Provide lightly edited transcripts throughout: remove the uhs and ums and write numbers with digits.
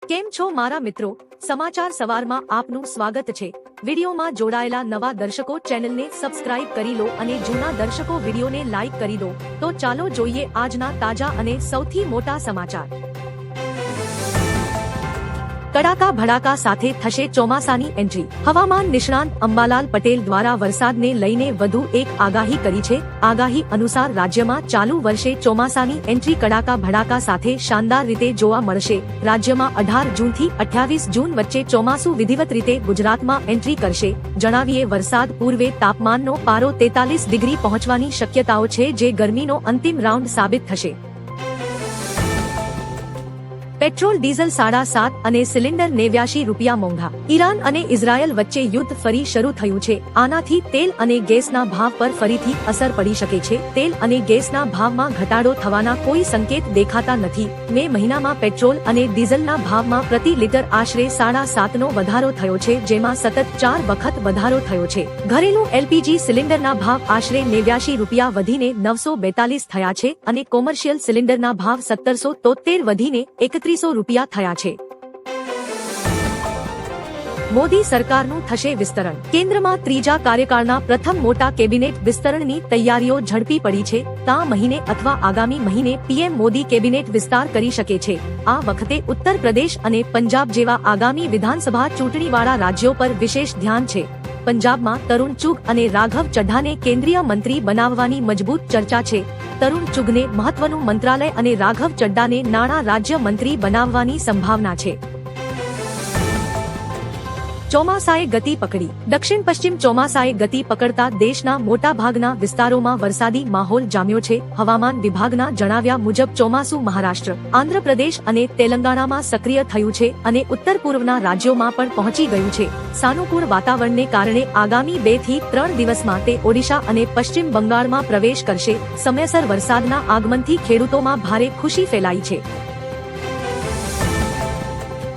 કેમ છો મારા મિત્રો? સમાચાર સવારમાં આપનું સ્વાગત છે। વિડીયોમાં જોડાયેલા નવા દર્શકો ચેનલને સબસ્ક્રાઇબ કરી લો અને જૂના દર્શકો વિડીયોને લાઇક કરી દો। તો ચાલો જોઈએ આજના તાજા અને સૌથી મોટા સમાચાર। કડાકા ભડાકા સાથે થશે ચોમાસાની એન્ટ્રી। હવામાન નિષ્ણાંત અંબાલાલ પટેલ દ્વારા વરસાદને લઈને વધુ એક આગાહી કરી છે। આગાહી અનુસાર રાજ્યમાં ચાલુ વર્ષે ચોમાસાની એન્ટ્રી કડાકા ભડાકા સાથે શાનદાર રીતે જોવા મળશે। રાજ્યમાં 18 જૂનથી 28 જૂન વચ્ચે ચોમાસું વિધિવત રીતે ગુજરાતમાં એન્ટ્રી કરશે। જણાવીએ વરસાદ પૂર્વે તાપમાનનો પારો 43 ડિગ્રી પહોંચવાની શક્યતાઓ છે, જે ગરમીનો અંતિમ રાઉન્ડ સાબિત થશે। પેટ્રોલ ડીઝલ 7.5 અને સિલિન્ડર 89 રૂપિયા મોંઘા। ઈરાન અને ઇઝરાયલ વચ્ચે યુદ્ધ ફરી શરૂ થયું છે। આનાથી તેલ અને ગેસના ભાવ પર ફરીથી અસર પડી શકે છે। તેલ અને ગેસના ભાવમાં ઘટાડો થવાના કોઈ સંકેત દેખાતા નથી। મે મહિનામાં પેટ્રોલ અને ડીઝલના ભાવમાં પ્રતિ લિટર આશરે 7.5 નો વધારો થયો છે, જેમાં સતત 4 વખત વધારો થયો છે। ઘરેલું એલપીજી સિલિન્ડરના ભાવ આશરે 89 રૂપિયા વધીને 942 થયા છે અને કોમર્શિયલ સિલિન્ડરના ભાવ 1773 વધીને 3100 રૂપિયા થયા છે। મોદી સરકારનું થશે વિસ્તરણ। કેન્દ્રમાં ત્રીજા કાર્યકાળના પ્રથમ મોટા કેબિનેટ વિસ્તરણની તૈયારીઓ ઝડપી પડી છે। આ મહિને અથવા આગામી મહિને પીએમ મોદી કેબિનેટ વિસ્તાર કરી શકે છે। આ વખતે ઉત્તર પ્રદેશ અને પંજાબ જેવા આગામી વિધાનસભા ચૂંટણીવાળા રાજ્યો પર વિશેષ ધ્યાન છે। પંજાબમાં તરુણ ચુગ અને રાઘવ ચડ્ઢાને કેન્દ્રીય મંત્રી બનાવવાની મજબૂત ચર્ચા છે। તરુણ ચુગને મહત્વનું મંત્રાલય અને રાઘવ ચડ્ઢાને નાણાં રાજ્ય મંત્રી બનાવવાની સંભાવના છે। ચોમાસાએ ગતિ પકડી। દક્ષિણ પશ્ચિમ ચોમાસાએ ગતિ પકડતા દેશના મોટાભાગના વિસ્તારોમાં વરસાદી માહોલ જામ્યો છે। હવામાન વિભાગના જણાવ્યા મુજબ ચોમાસું મહારાષ્ટ્ર, આંધ્રપ્રદેશ અને તેલંગાણામાં સક્રિય થયું છે અને ઉત્તર પૂર્વના રાજ્યોમાં પણ પહોંચી ગયું છે। સાનુકૂળ વાતાવરણને કારણે આગામી 2 થી 3 દિવસમાં તે ઓડિશા અને પશ્ચિમ બંગાળમાં પ્રવેશ કરશે। સમયસર વરસાદના આગમનથી ખેડૂતોમાં ભારે ખુશી ફેલાઈ છે।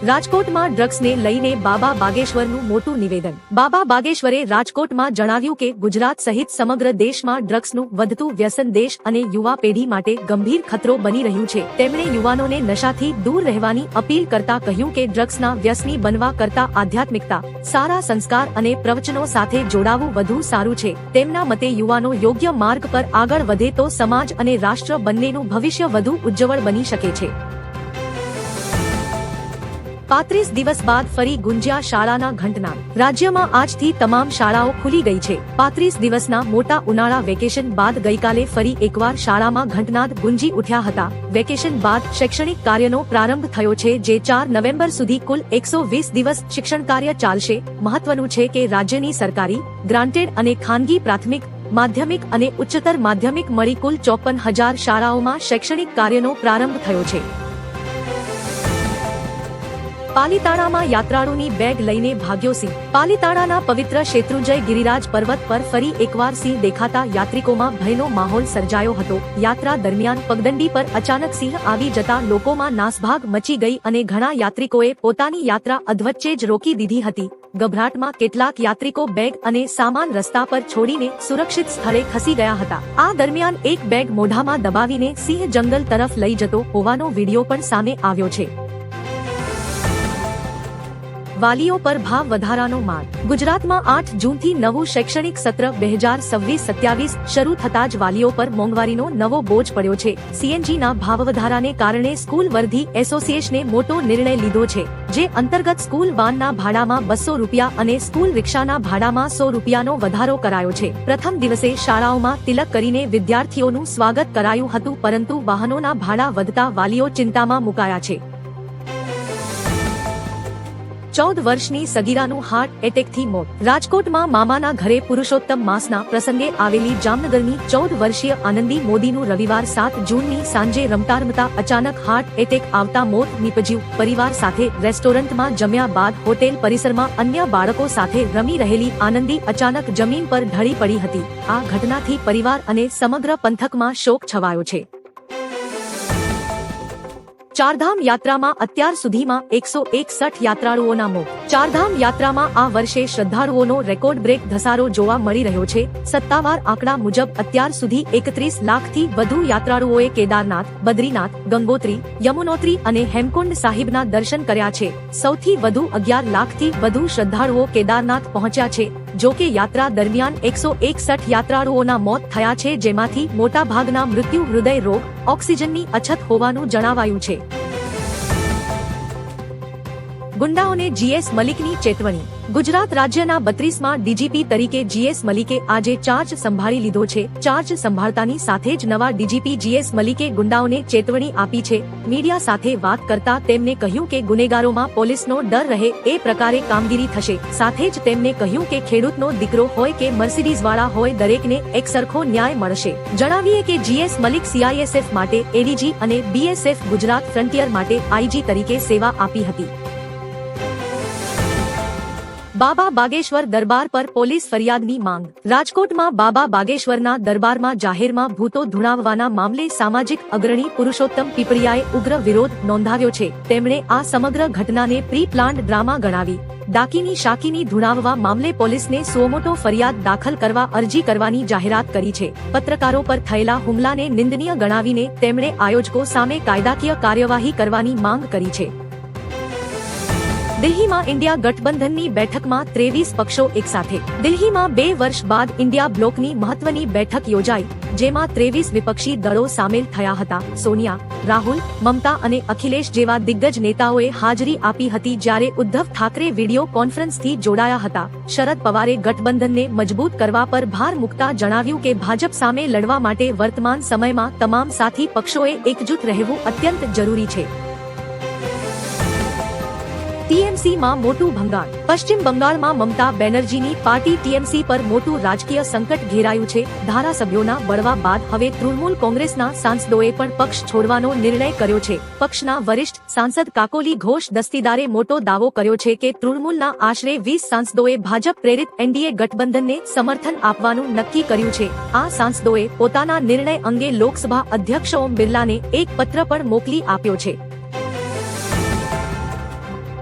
રાજકોટમાં ડ્રગ્સને લઈને બાબા બાગેશ્વરનું મોટું નિવેદન। બાબા બાગેશ્વરે રાજકોટમાં જણાવ્યું કે ગુજરાત સહિત સમગ્ર દેશમાં ડ્રગ્સનું વધતું વ્યસન દેશ અને યુવા પેઢી માટે ગંભીર ખતરો બની રહ્યું છે। તેમણે યુવાનોને નશાથી દૂર રહેવાની અપીલ કરતા કહ્યું કે ડ્રગ્સના વ્યસની બનવા કરતા આધ્યાત્મિકતા, સારા સંસ્કાર અને પ્રવચનો સાથે જોડાવું વધુ સારું છે। તેમના મતે યુવાનો યોગ્ય માર્ગ પર આગળ વધે તો સમાજ અને રાષ્ટ્ર બંનેનું ભવિષ્ય વધુ ઉજ્જવળ બની શકે છે। 35 દિવસ બાદ ફરી ગુંજ્યા શાળાના ઘંટનાદ। રાજ્યમાં આજથી તમામ શાળાઓ ખુલી ગઈ છે। 35 દિવસના મોટા ઉનાળા વેકેશન બાદ ગઈકાલે ફરી એકવાર શાળામાં ઘંટનાદ ગુંજી ઉઠ્યા હતા। વેકેશન બાદ શૈક્ષણિક કાર્યનો પ્રારંભ થયો છે, જે 4 નવેમ્બર સુધી કુલ 120 દિવસ શિક્ષણ કાર્ય ચાલશે। મહત્વનું છે કે રાજ્યની સરકારી, ગ્રાન્ટેડ અને ખાનગી પ્રાથમિક, માધ્યમિક અને ઉચ્ચતર માધ્યમિક મળી કુલ 54,000 શાળાઓમાં શૈક્ષણિક કાર્યનો પ્રારંભ થયો છે। પાલીતાણામાં યાત્રાળુની બેગ લઈને ભાગ્યો સિંહ। પાલીતાણાના પવિત્ર શેત્રુંજય ગિરિરાજ પર્વત પર ફરી એકવાર સિંહ દેખાતા યાત્રિકોમાં ભયનો માહોલ સર્જાયો હતો। યાત્રા દરમિયાન પગદંડી પર અચાનક સિંહ આવી જતા લોકોમાં નાસભાગ મચી ગઈ અને ઘણા યાત્રિકોએ પોતાની યાત્રા અધવચ્ચે જ રોકી દીધી હતી। ગભરાટમાં કેટલાક યાત્રિકો બેગ અને સામાન રસ્તા પર છોડીને સુરક્ષિત સ્થળે ખસી ગયા હતા। આ દરમિયાન એક બેગ મોઢામાં દબાવીને સિંહ જંગલ તરફ લઈ જતો હોવાનો વિડીયો પણ સામે આવ્યો છે। વાલીઓ પર ભાવ વધારાનો માર। ગુજરાતમાં 8 જૂનથી નવું શૈક્ષણિક સત્ર 2026-27 શરૂ થતા જ વાલીઓ પર મોંઘવારીનો નવો બોજ પડ્યો છે। સીએનજીના ભાવ વધારાને કારણે સ્કૂલ વર્ધી એસોસિએશને મોટો નિર્ણય લીધો છે, જે અંતર્ગત સ્કૂલ વાનના ભાડામાં 200 રૂપિયા અને સ્કૂલ રિક્ષાના ભાડામાં 100 રૂપિયાનો વધારો કરાયો છે। પ્રથમ દિવસે શાળાઓમાં તિલક કરીને વિદ્યાર્થીઓનું સ્વાગત કરાયું હતું, પરંતુ વાહનોના ભાડા વધતા વાલીઓ ચિંતામાં મુકાયા છે। 14 વર્ષની સગીરાનું હાર્ટ એટેકથી મોત। રાજકોટમાં મામાના ઘરે પુરુષોત્તમ માસના પ્રસંગે આવેલી જામનગરની 14 વર્ષીય આનંદી મોદીનું રવિવાર 7 જૂનની સાંજે રમતા અચાનક હાર્ટ એટેક આવતા મોત નીપજ્યું। પરિવાર સાથે રેસ્ટોરન્ટમાં જમ્યા બાદ હોટેલ પરિસરમાં અન્ય બાળકો સાથે રમી રહેલી આનંદી અચાનક જમીન પર ઢળી પડી હતી। આ ઘટનાથી પરિવાર અને સમગ્ર પંથકમાં શોક છવાયો છે। ચારધામ યાત્રામાં અત્યાર સુધીમાં 161 યાત્રાળુઓના મોત. ચારધામ યાત્રામાં આ વર્ષે શ્રદ્ધાળુઓનો રેકોર્ડ બ્રેક ધસારો જોવા મળી રહ્યો છે. સત્તાવાર આંકડા મુજબ અત્યાર સુધી 31 લાખથી વધુ યાત્રાળુઓએ કેદારનાથ, બદ્રીનાથ, ગંગોત્રી, યમુનોત્રી અને હેમકુંડ સાહિબના દર્શન કર્યા છે. સૌથી વધુ 11 લાખથી વધુ શ્રદ્ધાળુઓ કેદારનાથ પહોંચ્યા છે. જો કે યાત્રા દરમિયાન 161 યાત્રાળુઓના મોત થયા છે, જેમાંથી મોટા ભાગના મૃત્યુ હૃદય રોગ, ઓક્સિજનની અછત હોવાનું જણાવાયું છે. ગુંડાઓને જીએસ મલિકની ચેતવણી. ગુજરાત રાજ્યના 32મા ડીજીપી તરીકે જીએસ મલિકે આજે ચાર્જ સંભાળી લીધો છે. ચાર્જ સંભાળતાની સાથે જ નવા ડીજીપી જીએસ મલિકે ગુંડાઓને ચેતવણી આપી છે. મીડિયા સાથે વાત કરતા તેમને કહ્યું કે ગુનેગારોમાં પોલીસનો ડર રહે એ પ્રકારે કામગીરી થશે. સાથે જ તેમને કહ્યું કે ખેડૂતનો દીકરો હોય કે મર્સિડીઝ વાળા હોય, દરેકને એક સરખો ન્યાય મળશે. જણાવીએ કે જીએસ મલિક સીઆઈએસએફ માટે એડીજી અને બીએસએફ ગુજરાત ફ્રન્ટિયર માટે આઈજી તરીકે સેવા આપી હતી. બાબા બાગેશ્વર દરબાર પર પોલીસ ફરિયાદની માંગ. રાજકોટમાં બાબા બાગેશ્વરના દરબારમાં જાહેરમાં ભૂતો ધુણાવવાના મામલે સામાજિક અગ્રણી પુરુષોત્તમ પીપળિયાએ ઉગ્ર વિરોધ નોંધાવ્યો છે. તેમણે આ સમગ્ર ઘટનાને પ્રી પ્લાન્ડ ડ્રામા ગણાવી. ડાકીની શાકીની ધુણાવવા મામલે પોલીસને સુઓમોટો ફરિયાદ દાખલ કરવા અરજી કરવાની જાહેરાત કરી છે. પત્રકારો પર થયેલા હુમલાને નિંદનીય ગણાવીને તેમણે આયોજકો સામે કાયદાકીય કાર્યવાહી કરવાની માંગ કરી છે. દિલ્હીમાં ઇન્ડિયા ગઠબંધનની બેઠકમાં 23 પક્ષો એકસાથે. દિલ્હીમાં 2 વર્ષ બાદ ઇન્ડિયા બ્લોકની મહત્વની બેઠક યોજાઈ, જેમાં 23 વિપક્ષી દળો સામેલ થયા હતા. સોનિયા, રાહુલ, મમતા અને અખિલેશ જેવા દિગ્ગજ નેતાઓએ હાજરી આપી હતી, જ્યારે ઉદ્ધવ ઠાકરે વિડીયો કોન્ફરન્સથી જોડાયા હતા. શરદ પવારે ગઠબંધનને મજબૂત કરવા પર ભાર મૂકતા જણાવ્યું કે ભાજપ સામે લડવા માટે વર્તમાન સમયમાં તમામ સાથી પક્ષોએ એકજૂથ રહેવું અત્યંત જરૂરી છે. ટીએમસીમાં મોટું ભંગાણ. પશ્ચિમ બંગાળમાં મમતા બેનર્જીની પાર્ટી ટીએમસી પર મોટું રાજકીય સંકટ ઘેરાયું છે. ધારાસભ્યોના બળવા બાદ હવે તૃણમૂલ કોંગ્રેસના સાંસદોએ પણ પક્ષ છોડવાનો નિર્ણય કર્યો છે. પક્ષના વરિષ્ઠ સાંસદ કાકોલી ઘોષ દસ્તીદારે મોટો દાવો કર્યો છે કે તૃણમૂલના આશરે 20 સાંસદોએ ભાજપ પ્રેરિત એનડીએ ગઠબંધનને સમર્થન આપવાનું નક્કી કર્યું છે. આ સાંસદોએ પોતાના નિર્ણય અંગે લોકસભા અધ્યક્ષ ઓમ બિરલાને એક પત્ર પણ મોકલી આપ્યો છે.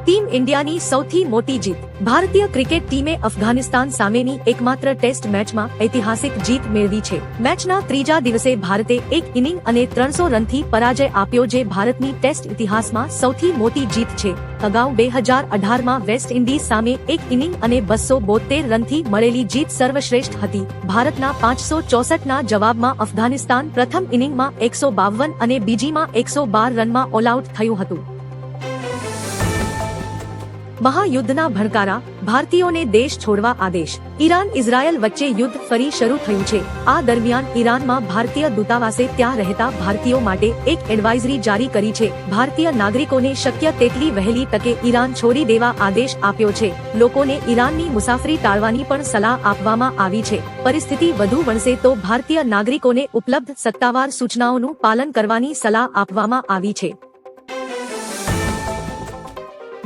ટીમ ઇન્ડિયાની સૌથી મોટી જીત. ભારતીય ક્રિકેટ ટીમે અફઘાનિસ્તાન સામેની એકમાત્ર ટેસ્ટ મેચમાં ઐતિહાસિક જીત મેળવી છે. મેચના ત્રીજા દિવસે ભારતે 1 ઇનિંગ અને 300 રનથી પરાજય આપ્યો, જે ભારતની ટેસ્ટ ઇતિહાસમાં સૌથી મોટી જીત છે. અગાઉ 2018માં વેસ્ટ ઇન્ડિઝ સામે 1 ઇનિંગ અને 272 રનથી મળેલી જીત સર્વશ્રેષ્ઠ હતી. ભારતના 564ના જવાબમાં અફઘાનિસ્તાન પ્રથમ ઇનિંગમાં 152 અને બીજીમાં 112 રનમાં ઓલ આઉટ થયું હતું. મહાયુદ્ધના ભણકારા, ભારતીયોને દેશ છોડવા આદેશ. ઈરાન ઇઝરાયલ વચ્ચે યુદ્ધ ફરી શરૂ થયું છે. આ દરમિયાન ઈરાનમાં ભારતીય દૂતાવાસે ત્યાં રહેતા ભારતીયો માટે એક એડવાઇઝરી જારી કરી છે. ભારતીય નાગરિકોને શક્ય તેટલી વહેલી તકે ઈરાન છોડી દેવા આદેશ આપ્યો છે. લોકોને ઈરાનની મુસાફરી ટાળવાની પણ સલાહ આપવામાં આવી છે. પરિસ્થિતિ વધુ વણસે તો ભારતીય નાગરિકોને ઉપલબ્ધ સત્તાવાર સૂચનાઓનું પાલન કરવાની સલાહ આપવામાં આવી છે.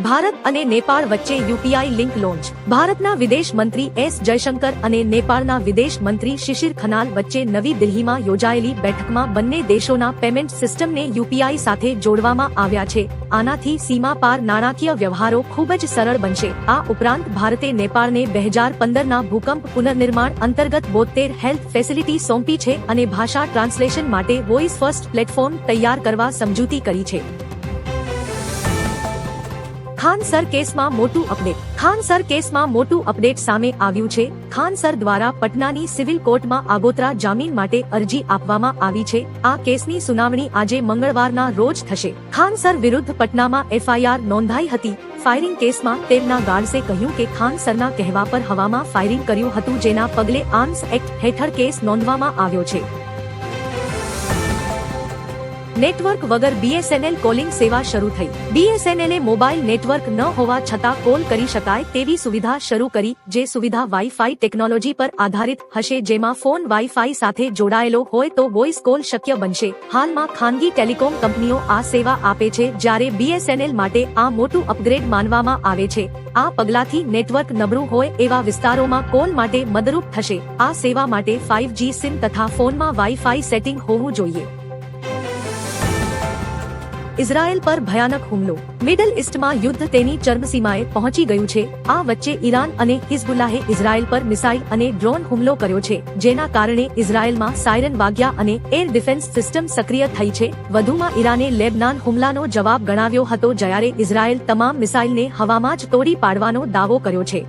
ભારત અને નેપાળ વચ્ચે યુપીઆઈ લિંક લોન્ચ. ભારતના વિદેશ મંત્રી એસ જયશંકર અને નેપાળના વિદેશ મંત્રી શિશિર ખનાલ વચ્ચે નવી દિલ્હીમાં યોજાયેલી બેઠકમાં બંને દેશોના પેમેન્ટ સિસ્ટમને યુપીઆઈ સાથે જોડવામાં આવ્યા છે. આનાથી સીમા પાર નાણાકીય વ્યવહારો ખૂબ જ સરળ બનશે. આ ઉપરાંત ભારતે નેપાળને 2015ના ભૂકંપ પુનર્નિર્માણ અંતર્ગત 72 હેલ્થ ફેસિલિટી સોંપી છે અને ભાષા ટ્રાન્સલેશન માટે વોઇસ ફર્સ્ટ પ્લેટફોર્મ તૈયાર કરવા સમજૂતી કરી છે. ખાનસર કેસમાં મોટું અપડેટ. ખાનસર કેસમાં મોટું અપડેટ સામે આવ્યું છે. ખાનસર દ્વારા પટનાની સિવિલ કોર્ટમાં આગોતરા જામીન માટે અરજી આપવામાં આવી છે. આ કેસની સુનાવણી આજે મંગળવારના રોજ થશે. ખાનસર વિરુદ્ધ પટનામાં એફઆઈઆર નોંધાઈ હતી. ફાયરિંગ કેસમાં તેમના ગાર્ડસે કહ્યું કે ખાનસરના કહેવા પર હવામાં ફાયરિંગ કર્યું હતું, જેના પગલે આર્મ્સ એક્ટ હેઠળ કેસ નોંધવામાં આવ્યો છે. નેટવર્ક વગર બીએસએનએલ કોલિંગ સેવા શરૂ થઈ. બીએસએનએલે મોબાઈલ નેટવર્ક ન હોવા છતાં કોલ કરી શકાય તેવી સુવિધા શરૂ કરી, જે સુવિધા વાઈ-ફાઈ ટેકનોલોજી પર આધારિત હશે, જેમાં ફોન વાઈ-ફાઈ સાથે જોડાયેલો હોય તો વોઇસ કોલ શક્ય બનશે. હાલમાં ખાનગી ટેલિકોમ કંપનીઓ આ સેવા આપે છે, જ્યારે બીએસએનએલ માટે આ મોટું અપગ્રેડ માનવામાં આવે છે. આ પગલાથી નેટવર્ક નબળું હોય એવા વિસ્તારોમાં કોલ માટે મદદરૂપ થશે. આ સેવા માટે 5G સિમ તથા ફોનમાં વાઈ-ફાઈ સેટિંગ હોવું જોઈએ. ઇઝરાયલ પર ભયાનક હુમલો. મિડલ ઈસ્ટમાં યુદ્ધ તેની ચરમસીમાએ પહોંચી ગયું છે. આ વચ્ચે ઈરાન અને હિઝબુલ્લાહે ઇઝરાયલ પર મિસાઇલ અને ડ્રોન હુમલો કર્યો છે, જેના કારણે ઇઝરાયલમાં સાયરન વાગ્યા અને એર ડિફેન્સ સિસ્ટમ સક્રિય થઈ છે. વધુમાં ઈરાને લેબનાન હુમલાનો જવાબ ગણાવ્યો હતો, જ્યારે ઇઝરાયલ તમામ મિસાઇલને હવામાં જ તોડી પાડવાનો દાવો કર્યો છે.